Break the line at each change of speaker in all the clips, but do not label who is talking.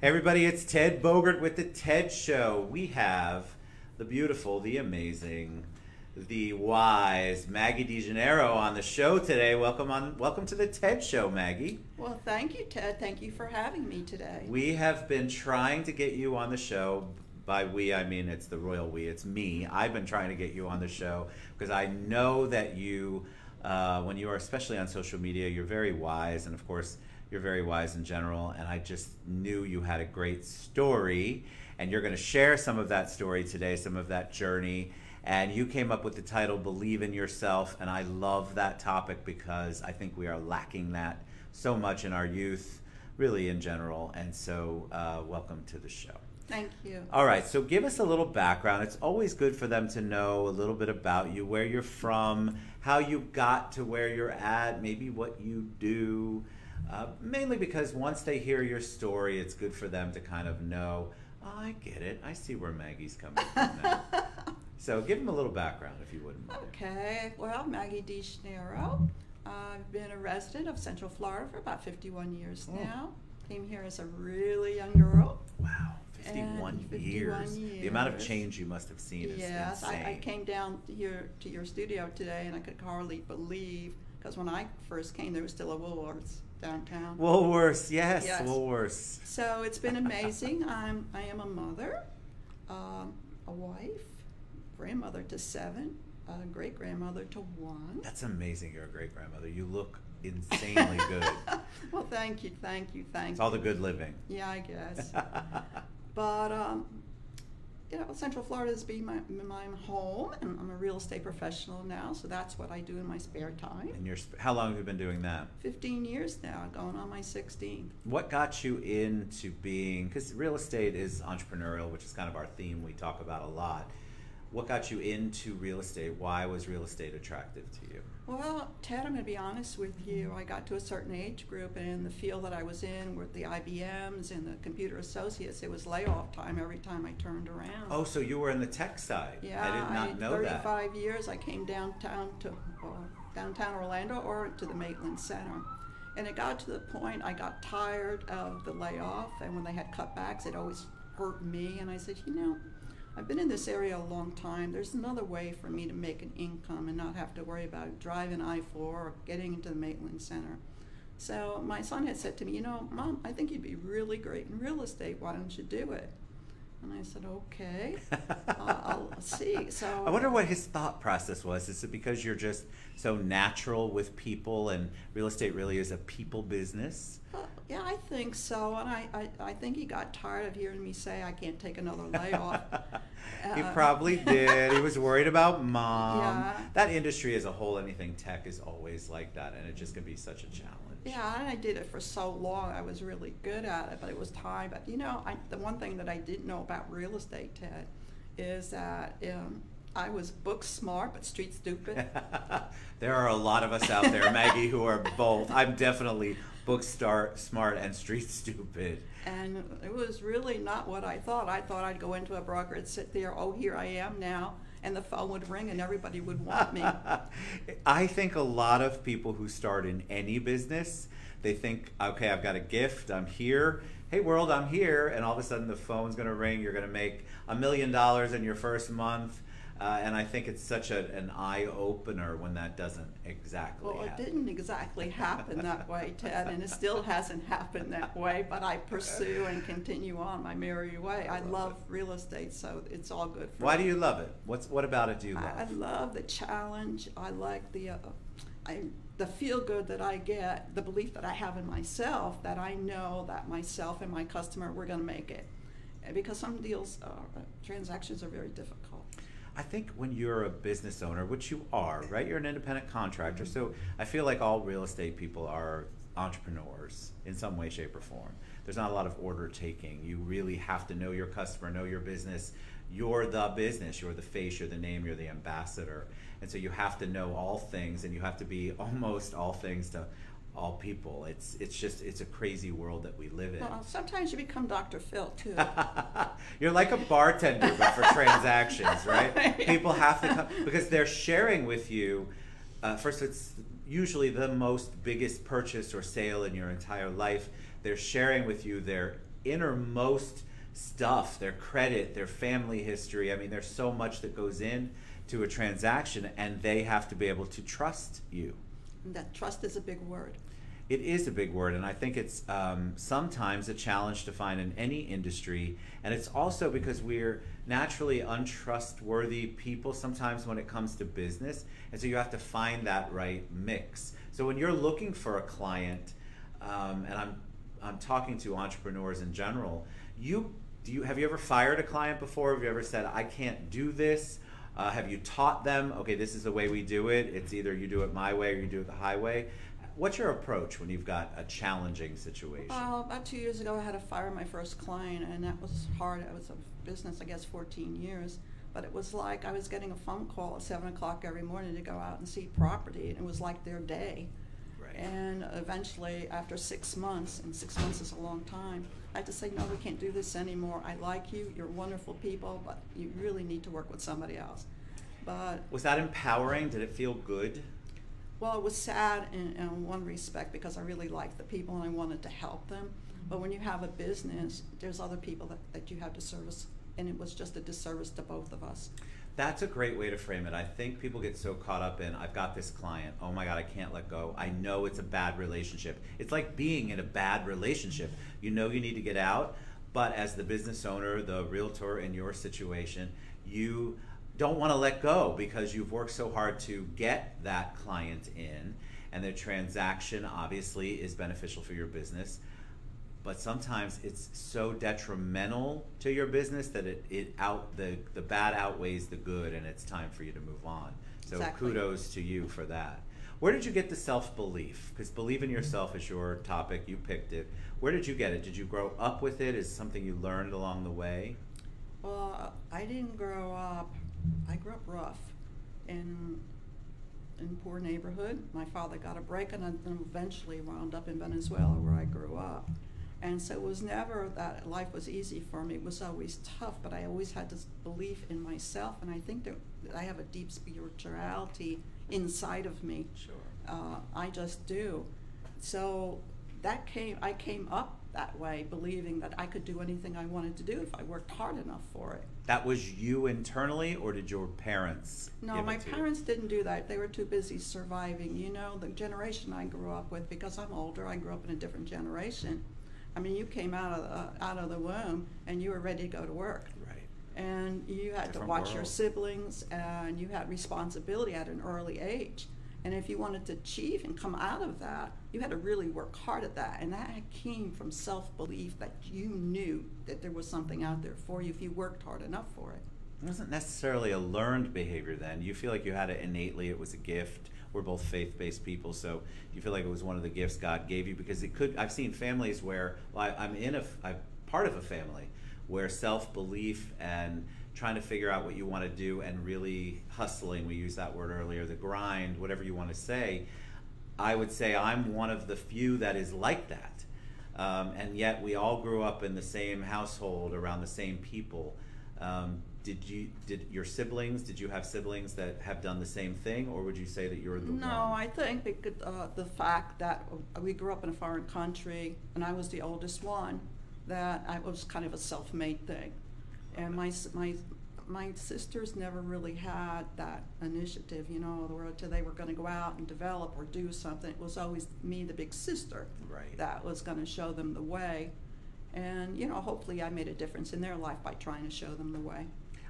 Hey everybody, it's Ted Bogert with the TED Show. We have the beautiful, the amazing, the wise Maggie DeGennaro on the show today. Welcome to the TED Show, Maggie.
Well, thank you, Ted. Thank you for having me today.
We have been trying to get you on the show. By we, I mean it's the royal we. It's me. I've been trying to get you on the show because I know that you, when you are especially on social media, you're very wise, and of course, you're very wise in general, and I just knew you had a great story, and you're going to share some of that story today, some of that journey, and you came up with the title, Believe in Yourself, and I love that topic because I think we are lacking that so much in our youth, really in general, and so welcome to the show.
Thank you.
All right, so give us a little background. It's always good for them to know a little bit about you, where you're from, how you got to where you're at, maybe what you do. Mainly because once they hear your story, it's good for them to kind of know, oh, I get it. I see where Maggie's coming from now. So give them a little background, if you wouldn't mind.
Okay. Well, Maggie DeGennaro. I've been a resident of Central Florida for about 51 years now. Came here as a really young girl.
Wow, 51 years. The amount of change you must have seen is insane.
I came down here to your studio today, and I could hardly believe, because when I first came, there was still a Woolworths downtown.
Woolworths, yes, Woolworths.
So it's been amazing. I am a mother, a wife, grandmother to 7, a great-grandmother to 1.
That's amazing you're a great-grandmother. You look insanely good.
Well, thank you.
It's all the good living.
Yeah, I guess. But, you know, Central Florida has been my home, and I'm a real estate professional now, so that's what I do in my spare time.
And how long have you been doing that?
15 years now, going on my 16th.
What got you into being, because real estate is entrepreneurial, which is kind of our theme we talk about a lot. What got you into real estate? Why was real estate attractive to you?
Well, Ted, I'm going to be honest with you. I got to a certain age group, and in the field that I was in with the IBMs and the computer associates, it was layoff time every time I turned around.
Oh, so you were in the tech side.
Yeah,
I did not know that.
35 years. I came downtown to downtown Orlando or to the Maitland Center. And it got to the point I got tired of the layoff, and when they had cutbacks, it always hurt me. And I said, you know, I've been in this area a long time. There's another way for me to make an income and not have to worry about driving I-4 or getting into the Maitland Center. So my son had said to me, you know, Mom, I think you'd be really great in real estate. Why don't you do it? And I said, okay, I'll see. So
I wonder what his thought process was. Is it because you're just so natural with people, and real estate really is a people business?
Yeah, I think so. And I think he got tired of hearing me say I can't take another layoff.
He probably did. He was worried about Mom.
Yeah.
That industry as a whole, anything tech, is always like that, and it just can be such a challenge.
Yeah, and I did it for so long. I was really good at it, but it was time. But you know, the one thing that I didn't know about real estate, Ted, is that I was book smart but street stupid.
There are a lot of us out there, Maggie, who are both. I'm definitely book smart and street stupid.
And it was really not what I thought. I thought I'd go into a broker and sit there, oh, here I am now, and the phone would ring and everybody would want me.
I think a lot of people who start in any business, they think, okay, I've got a gift, I'm here. Hey world, I'm here. And all of a sudden the phone's gonna ring, you're gonna make $1 million in your first month. And I think it's such an eye-opener when that doesn't exactly happen.
Well, it didn't exactly happen that way, Ted, and it still hasn't happened that way, but I pursue and continue on my merry way. I love real estate, so it's all good for me.
Why do you love it? What about it do you love?
I love the challenge. I like the feel-good that I get, the belief that I have in myself, that I know that myself and my customer, we're going to make it. Because some deals, transactions are very difficult.
I think when you're a business owner, which you are, right? You're an independent contractor, so I feel like all real estate people are entrepreneurs in some way, shape, or form. There's not a lot of order taking. You really have to know your customer, know your business. You're the business, you're the face, you're the name, you're the ambassador. And so you have to know all things, and you have to be almost all things to all people. It's a crazy world that we live in.
Well, sometimes you become Dr. Phil too.
You're like a bartender, but for transactions, right?
Right.
People have to come because they're sharing with you. First, it's usually the biggest purchase or sale in your entire life. They're sharing with you their innermost stuff, their credit, their family history. I mean, there's so much that goes in to a transaction, and they have to be able to trust you.
And that trust is a big word.
It is a big word, and I think it's sometimes a challenge to find in any industry, and it's also because we're naturally untrustworthy people sometimes when it comes to business, and so you have to find that right mix. So when you're looking for a client, and I'm talking to entrepreneurs in general, have you ever fired a client before? Have you ever said, I can't do this? Have you taught them, okay, this is the way we do it, it's either you do it my way or you do it the highway? What's your approach when you've got a challenging situation?
Well, about 2 years ago, I had to fire my first client, and that was hard. I was in business, I guess, 14 years. But it was like I was getting a phone call at 7 o'clock every morning to go out and see property, and it was like their day.
Right.
And eventually, after 6 months, and 6 months is a long time, I had to say, no, we can't do this anymore. I like you, you're wonderful people, but you really need to work with somebody else. But
was that empowering? Did it feel good?
well, it was sad in one respect because I really liked the people and I wanted to help them. But when you have a business, there's other people that you have to service, and it was just a disservice to both of us.
That's a great way to frame it. I think people get so caught up in, I've got this client, oh my God, I can't let go. I know it's a bad relationship. It's like being in a bad relationship. You know you need to get out, but as the business owner, the realtor in your situation, you don't want to let go because you've worked so hard to get that client in, and the transaction obviously is beneficial for your business, but sometimes it's so detrimental to your business that the bad outweighs the good, and it's time for you to move on. So
Exactly.
Kudos to you for that. Where did you get the self-belief? Because believe in yourself is your topic, you picked it. Where did you get it? Did you grow up with it? Is it something you learned along the way?
Well, I didn't grow up. I grew up rough in poor neighborhood. My father got a break and then eventually wound up in Venezuela where I grew up. And so it was never that life was easy for me. It was always tough, but I always had this belief in myself, and I think that I have a deep spirituality inside of me.
Sure.
I just do. So I came up that way, believing that I could do anything I wanted to do if I worked hard enough for it.
That was you internally, or did your parents
No,
give
my
it to you?
parents didn't do that. They were too busy surviving. You know, the generation I grew up with, because I'm older, I grew up in a different generation. I mean, you came out of the womb and you were ready to go to work.
Right.
And you had to
Different
watch your
world.
siblings, and you had responsibility at an early age. And if you wanted to achieve and come out of that, you had to really work hard at that. And that came from self-belief that you knew that there was something out there for you if you worked hard enough for it.
It wasn't necessarily a learned behavior then. You feel like you had it innately, it was a gift. We're both faith-based people, so you feel like it was one of the gifts God gave you, because it could, I've seen families where, well, I'm part of a family where self-belief and trying to figure out what you want to do and really hustling, we used that word earlier, the grind, whatever you want to say, I would say I'm one of the few that is like that. And yet we all grew up in the same household around the same people. Did your siblings, did you have siblings that have done the same thing, or would you say that you're the one?
No, I think the fact that we grew up in a foreign country and I was the oldest one, that I was kind of a self-made thing. And my sisters never really had that initiative, you know, where they were going to go out and develop or do something. It was always me, the big sister,
Right.
that was going to show them the way. And, you know, hopefully I made a difference in their life by trying to show them the way.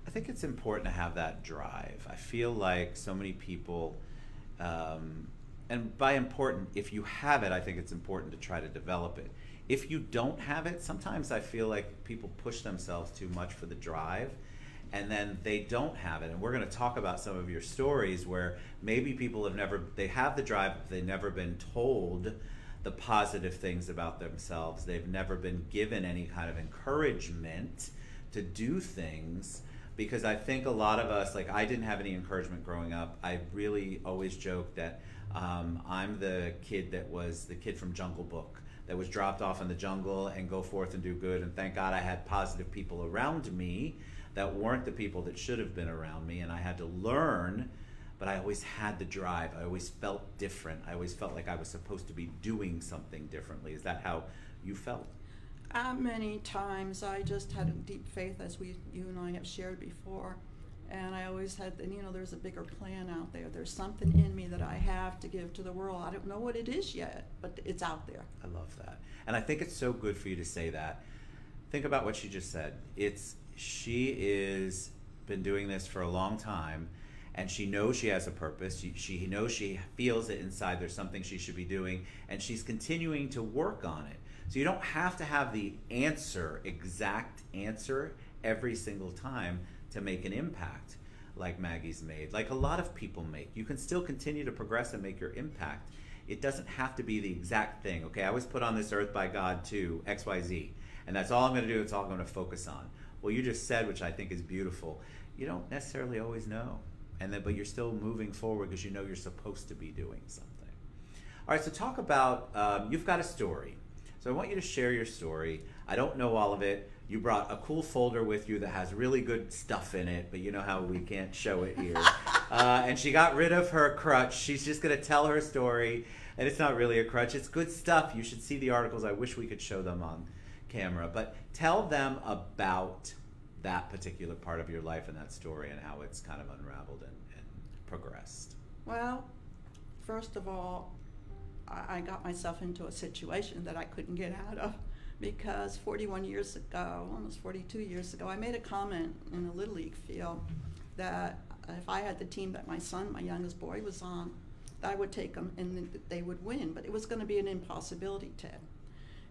I think it's important to have that drive. I feel like so many people, and by important, if you have it, I think it's important to try to develop it. If you don't have it, sometimes I feel like people push themselves too much for the drive, and then they don't have it. And we're going to talk about some of your stories where maybe people they have the drive, but they've never been told the positive things about themselves. They've never been given any kind of encouragement to do things. Because I think a lot of us, like I didn't have any encouragement growing up. I really always joke that I'm the kid that was the kid from Jungle Book that was dropped off in the jungle and go forth and do good. And thank God I had positive people around me that weren't the people that should have been around me. And I had to learn, but I always had the drive. I always felt different. I always felt like I was supposed to be doing something differently. Is that how you felt?
Many times I just had a deep faith, as you and I have shared before, and I always had, there's a bigger plan out there. There's something in me that I have to give to the world. I don't know what it is yet, but it's out there.
I love that. And I think it's so good for you to say that. Think about what she just said. She is been doing this for a long time, and she knows she has a purpose. She knows, she feels it inside there's something she should be doing, and she's continuing to work on it. So you don't have to have the exact answer every single time to make an impact like Maggie's made, like a lot of people make. You can still continue to progress and make your impact. It doesn't have to be the exact thing. Okay, I was put on this earth by God to XYZ, and that's all I'm going to do. It's all I'm going to focus on. Well, you just said, which I think is beautiful, you don't necessarily always know, but you're still moving forward because you know you're supposed to be doing something. All right, so talk about, you've got a story. So I want you to share your story. I don't know all of it. You brought a cool folder with you that has really good stuff in it, but you know how we can't show it here. And she got rid of her crutch. She's just going to tell her story, and it's not really a crutch. It's good stuff. You should see the articles. I wish we could show them on camera. But tell them about that particular part of your life and that story and how it's kind of unraveled and progressed.
Well, first of all, I got myself into a situation that I couldn't get out of, because 41 years ago, almost 42 years ago, I made a comment in a Little League field that if I had the team that my son, my youngest boy, was on, I would take them and they would win. But it was going to be an impossibility, Ted,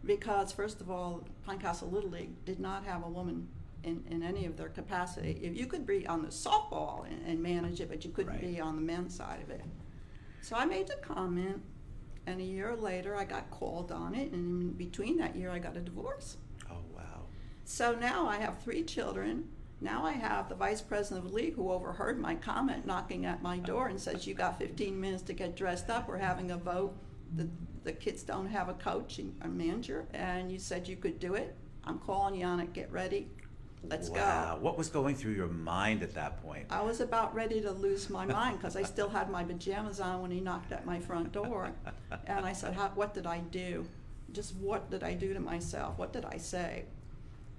because first of all, Pinecastle Little League did not have a woman in any of their capacity. If you could be on the softball and manage it, but you couldn't be on the men's side of it. So I made the comment, and a year later I got called on it, and in between that year I got a divorce.
Oh, wow.
So now I have 3 children. Now I have the vice president of the league who overheard my comment knocking at my door and says, you got 15 minutes to get dressed up. We're having a vote. The kids don't have a coach and a manager, and you said you could do it. I'm calling you on it. Get ready. Let's go.
Wow. What was going through your mind at that point?
I was about ready to lose my mind because I still had my pajamas on when he knocked at my front door. And I said, what did I do? Just what did I do to myself? What did I say?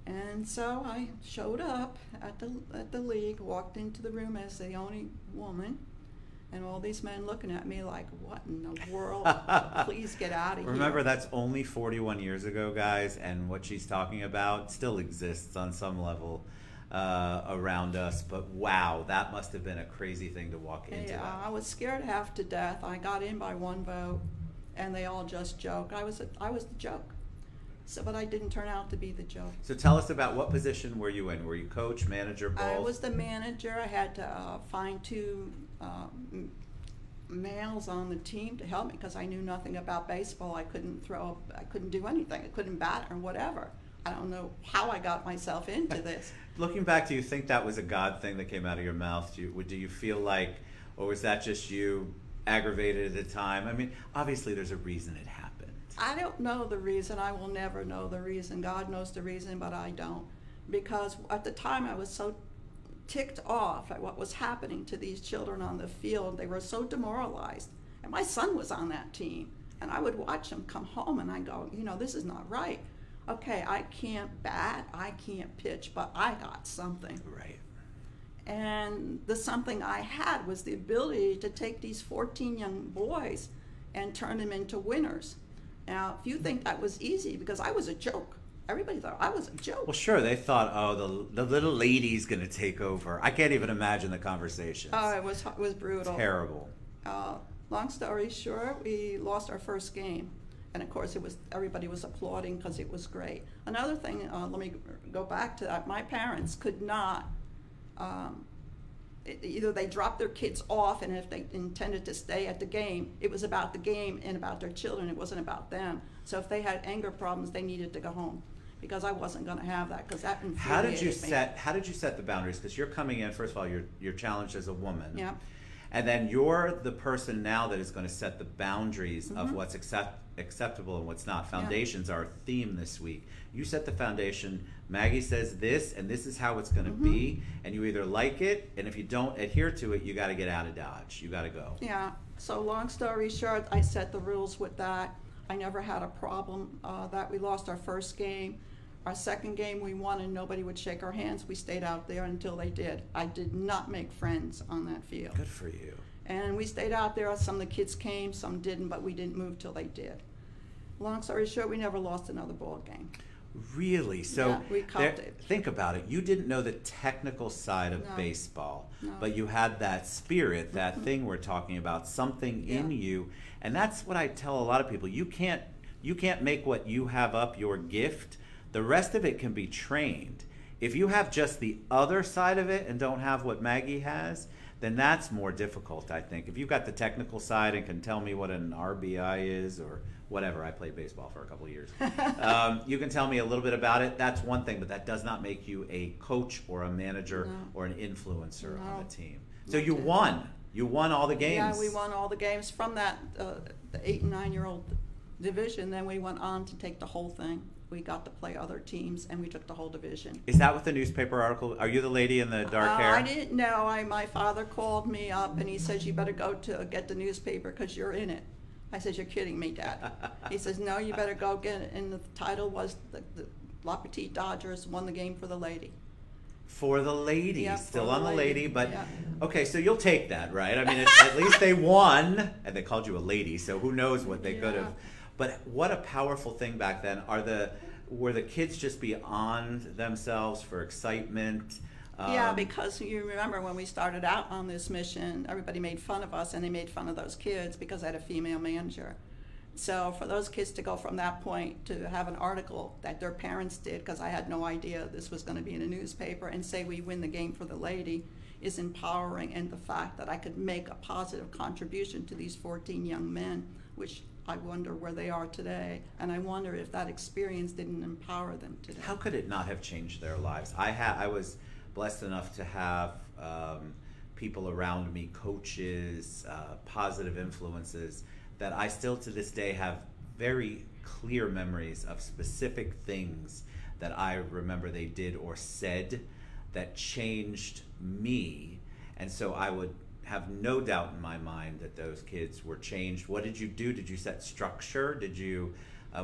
And so I showed up at the league, walked into the room as the only woman, and all these men looking at me like, what in the world? Please get out of here.
Remember, that's only 41 years ago, guys, and what she's talking about still exists on some level around us. But wow, that must have been a crazy thing to walk into.
Yeah,
that.
I was scared half to death. I got in by 1 vote, and they all just joked. I was the joke. So, but I didn't turn out to be the joke.
So tell us about, what position were you in? Were you coach, manager, both?
I was the manager. I had to find 2 males on the team to help me because I knew nothing about baseball. I couldn't throw, I couldn't do anything. I couldn't bat or whatever. I don't know how I got myself into this.
Looking back, do you think that was a God thing that came out of your mouth? Do you feel like, or was that just you aggravated at the time? I mean, obviously there's a reason it happened.
I don't know the reason. I will never know the reason. God knows the reason, but I don't. Because at the time I was so ticked off at what was happening to these children on the field. They were so demoralized. And my son was on that team. And I would watch him come home and I go, this is not right. Okay, I can't bat, I can't pitch, but I got something.
Right.
And the something I had was the ability to take these 14 young boys and turn them into winners. Now, if you think that was easy, because I was a joke. Everybody thought I was a joke.
Well, sure, they thought, oh, the little lady's going to take over. I can't even imagine the conversations.
Oh, it was brutal.
Terrible.
Long story short, we lost our first game. And of course, everybody was applauding because it was great. Another thing, let me go back to that. My parents could not, either they dropped their kids off, and if they intended to stay at the game, it was about the game and about their children. It wasn't about them. So if they had anger problems, they needed to go home, because I wasn't going to have that, because that infuriated me.
How did you set the boundaries? Because you're coming in, first of all, you're challenged as a woman.
Yeah.
And then you're the person now that is going to set the boundaries of what's acceptable and what's not. Foundations are our theme this week. You set the foundation. Maggie says this, and this is how it's going to be. And you either like it, and if you don't adhere to it, you got to get out of Dodge. You got to go.
Yeah. So long story short, I set the rules with that. I never had a problem that we lost our first game. Our second game we won and nobody would shake our hands. We stayed out there until they did. I did not make friends on that field.
Good for you.
And we stayed out there. Some of the kids came, some didn't, but we didn't move till they did. Long story short, we never lost another ball game.
Really? So
yeah, we cupped it.
Think about it. You didn't know the technical side of baseball, but you had that spirit, that thing we're talking about, something in you. And that's what I tell a lot of people. You can't make what you have up your gift. The rest of it can be trained. If you have just the other side of it and don't have what Maggie has, then that's more difficult, I think. If you've got the technical side and can tell me what an RBI is or whatever, I played baseball for a couple of years, you can tell me a little bit about it, that's one thing, but that does not make you a coach or a manager or an influencer on the team. So you won. You won all the games.
Yeah, we won all the games from that the 8 and 9-year-old division. Then we went on to take the whole thing. We got to play other teams, and we took the whole division.
Is that what the newspaper article? Are you the lady in the dark hair?
I didn't know. My father called me up, and he says, you better go to get the newspaper because you're in it. I said, you're kidding me, Dad. He says, no, you better go get it. And the title was the La Petite Dodgers won the game for the lady.
For the lady,
yeah,
still on the lady, but
yeah.
Okay, so you'll take that, right? I mean, at least they won, and they called you a lady, so who knows what they could have. But what a powerful thing back then. Were the kids just beyond themselves for excitement?
Yeah, because you remember when we started out on this mission, everybody made fun of us, and they made fun of those kids because I had a female manager. So for those kids to go from that point to have an article that their parents did, because I had no idea this was going to be in a newspaper, and say we win the game for the lady, is empowering. And the fact that I could make a positive contribution to these 14 young men, which I wonder where they are today, and I wonder if that experience didn't empower them today.
How could it not have changed their lives? I was blessed enough to have people around me, coaches, positive influences, that I still to this day have very clear memories of specific things that I remember they did or said that changed me. And so I would have no doubt in my mind that those kids were changed. What did you do? Did you set structure? Did you,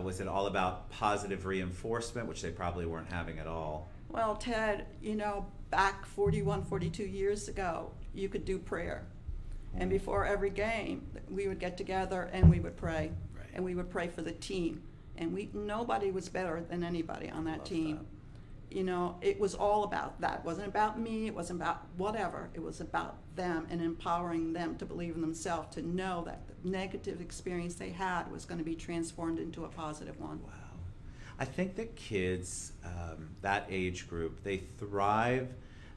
was it all about positive reinforcement, which they probably weren't having at all?
Well, Ted, you know, back 41, 42 years ago, you could do prayer. And before every game, we would get together and we would pray.
Right.
And we would pray for the team. And nobody was better than anybody on that team. That. You know, it was all about that. It wasn't about me. It wasn't about whatever. It was about them and empowering them to believe in themselves, to know that the negative experience they had was going to be transformed into a positive one.
Wow. I think that kids, that age group, they thrive.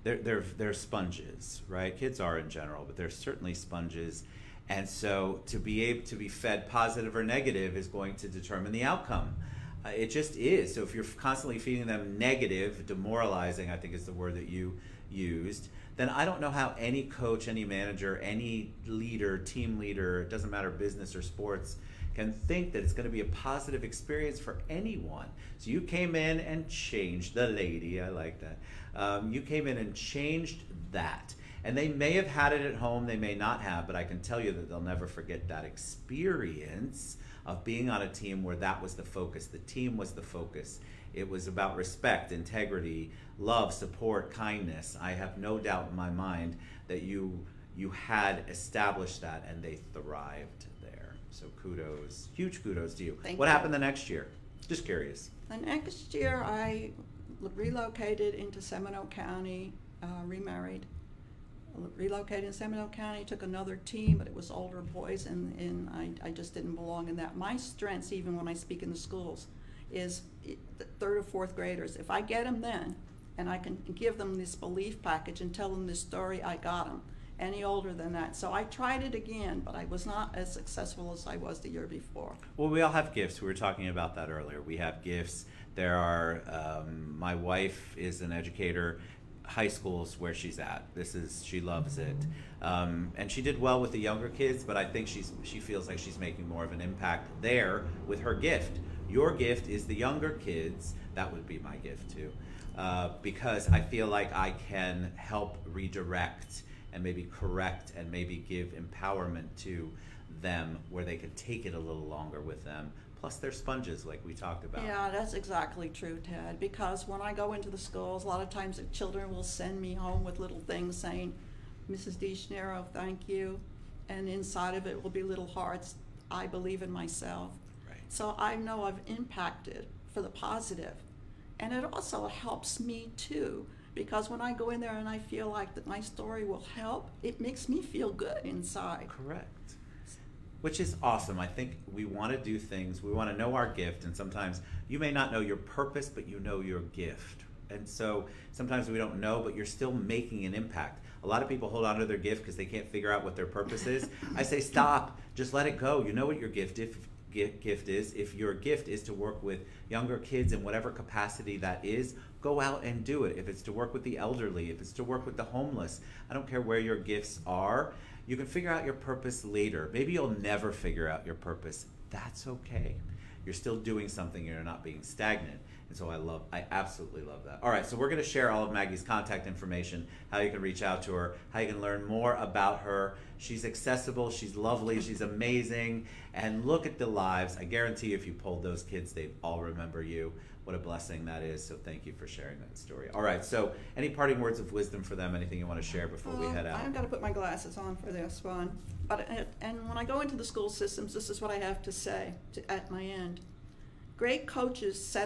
They're sponges, right? Kids are in general, but they're certainly sponges. And so to be able to be fed positive or negative is going to determine the outcome. It just is. So if you're constantly feeding them negative, demoralizing, I think is the word that you used, then I don't know how any coach, any manager, any leader, team leader, it doesn't matter business or sports, can think that it's going to be a positive experience for anyone. So you came in and changed the lady. I like that. You came in and changed that. And they may have had it at home, they may not have, but I can tell you that they'll never forget that experience of being on a team where that was the focus. The team was the focus. It was about respect, integrity, love, support, kindness. I have no doubt in my mind that you had established that and they thrived there. So kudos, huge kudos to you.
Thank
What
you.
happened the next year? Just curious.
The next year, I relocated into Seminole County, remarried. Relocated in Seminole County, took another team, but it was older boys, and I just didn't belong in that. My strengths, even when I speak in the schools, is the 3rd or 4th graders. If I get them then, and I can give them this belief package and tell them this story, I got them. Any older than that. So I tried it again, but I was not as successful as I was the year before.
Well, we all have gifts. We were talking about that earlier. We have gifts. There are, my wife is an educator. High school's where she's at. She loves it. And she did well with the younger kids, but I think she feels like she's making more of an impact there with her gift. Your gift is the younger kids. That would be my gift too. Because I feel like I can help redirect and maybe correct and maybe give empowerment to them where they could take it a little longer with them, Plus, they're sponges, like we talked about.
Yeah, that's exactly true, Ted. Because when I go into the schools, a lot of times the children will send me home with little things saying, Mrs. DeGennaro, thank you. And inside of it will be little hearts, I believe in myself.
Right.
So I know I've impacted for the positive. And it also helps me too, because when I go in there and I feel like that my story will help, it makes me feel good inside.
Correct. Which is awesome. I think we want to do things, we want to know our gift, and sometimes you may not know your purpose, but you know your gift. And so sometimes we don't know, but you're still making an impact. A lot of people hold on to their gift because they can't figure out what their purpose is. I say stop, just let it go. You know what your gift is. If your gift is to work with younger kids in whatever capacity that is, go out and do it. If it's to work with the elderly, if it's to work with the homeless, I don't care where your gifts are. You can figure out your purpose later. Maybe you'll never figure out your purpose. That's okay. You're still doing something, you're not being stagnant. And so I absolutely love that. All right, so we're gonna share all of Maggie's contact information, how you can reach out to her, how you can learn more about her. She's accessible, she's lovely, she's amazing, and look at the lives. I guarantee if you polled those kids, they'd all remember you. What a blessing that is, so thank you for sharing that story. All right, so any parting words of wisdom for them, anything you wanna share before we head out?
I've got to put my glasses on for this one. And when I go into the school systems, this is what I have to say at my end. Great coaches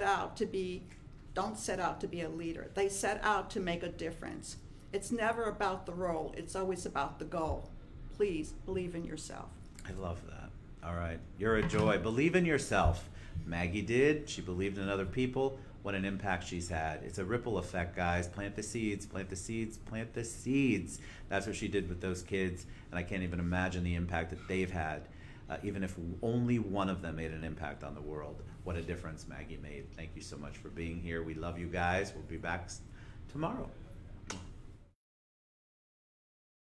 don't set out to be a leader. They set out to make a difference. It's never about the role. It's always about the goal. Please believe in yourself.
I love that. All right, you're a joy. Believe in yourself. Maggie did. She believed in other people. What an impact she's had. It's a ripple effect, guys. Plant the seeds, plant the seeds, plant the seeds. That's what she did with those kids, and I can't even imagine the impact that they've had. Even if only one of them made an impact on the world. What a difference Maggie made. Thank you so much for being here. We love you guys. We'll be back tomorrow.